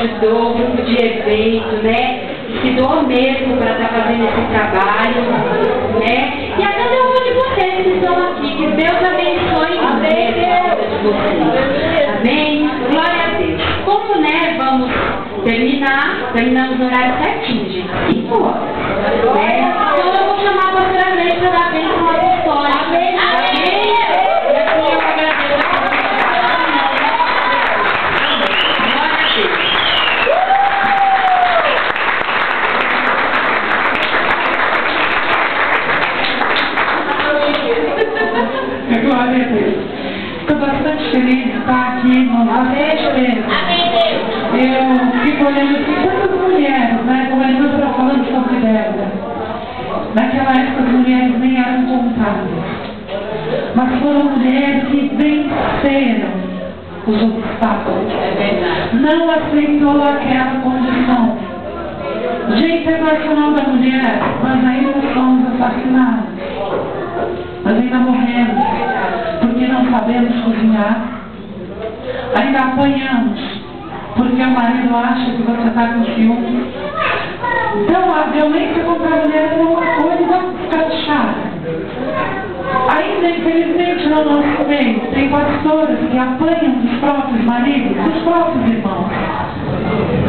ajudou, o grupo de evento, né? Se doou mesmo para estar fazendo esse trabalho, né? E a cada um de vocês que estão aqui, que Deus abençoe a vida de vocês. Amém? Glória a Deus. Como, né, vamos terminamos no horário certinho, gente, 5 horas. Né? Então eu vou chamar a pastora Grace para dar bênção apostólica. Amém? Amém? E assim eu agradeço a Glória a Deus. Estou bastante feliz de estar aqui no nosso evento. Eu fico olhando assim, quantas mulheres, né? Como a irmã estava falando sobre Débora. Naquela época as mulheres nem eram contadas. Mas foram mulheres que venceram os obstáculos. Não aceitou aquela condição. Dia Internacional da Mulher, nós ainda somos assassinados. Nós ainda morremos, porque não sabemos cozinhar. Ainda apanhamos, porque o marido acha que você está com ciúme. Então a violência contra a mulher é uma coisa cansada. Ainda, infelizmente, no nosso meio, tem pastoras que apanham dos próprios maridos, dos próprios irmãos.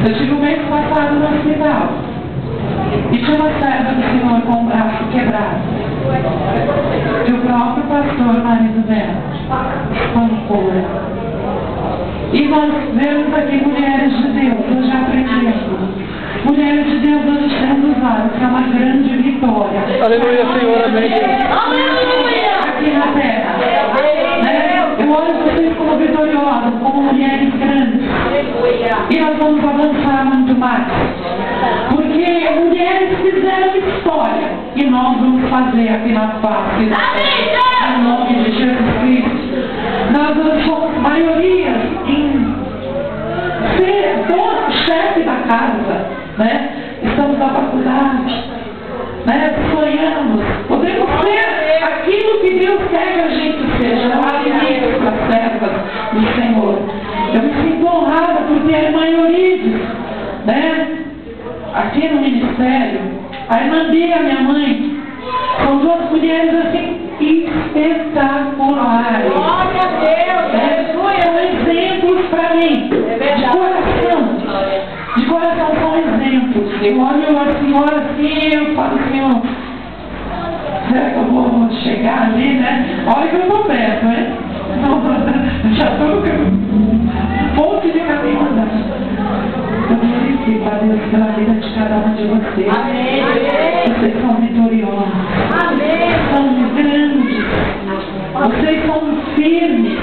Eu tive um mês passado no hospital e tinha uma serva do Senhor com o braço quebrado. E o próprio pastor, marido dela, espancou. E nós vemos aqui mulheres de Deus, hoje aprendendo. Mulheres de Deus hoje sendo usadas, que é uma grande vitória. Aleluia, Senhor, amém. Aleluia! Aqui na terra. Né? Eu olho vocês como vitoriosas, como mulheres grandes. E nós vamos avançar muito mais. Porque mulheres fizeram história. E nós vamos fazer aqui na face. Em nome de Jesus Cristo. Nós somos maioria em ser dono, chefe da casa. Né? Estamos na faculdade. Né? Sonhamos. Podemos ser aquilo que Deus quer que a gente seja. Não há limites para as servas do Senhor. Eu me sinto honrada por ter a irmã Eurides, né? Aqui no ministério. A irmã Bia, minha mãe, são duas mulheres assim espetaculares. Glória a Deus! Né? São exemplos para mim. De coração são exemplos. Eu olho a senhora assim, eu falo, Senhor, será que eu vou chegar ali, né? Olha que eu estou perto, né? Já estou um monte de caminho andando. Eu glorifico a Deus pela vida de cada um de vocês. Amém. Vocês são vitoriosos. Amém. São grandes. Vocês são firmes.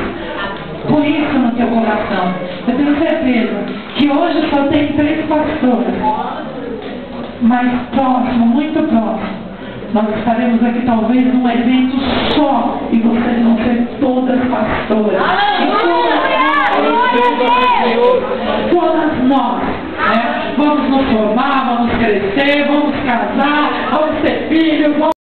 Por isso no teu coração. Eu tenho certeza que hoje só tem 3 pastoras. Mas próximo, muito próximo, nós estaremos aqui talvez num evento só e vocês vão ser todas pastoras. Todas nós, né? Vamos nos formar, vamos crescer, vamos casar, vamos ter filhos, vamos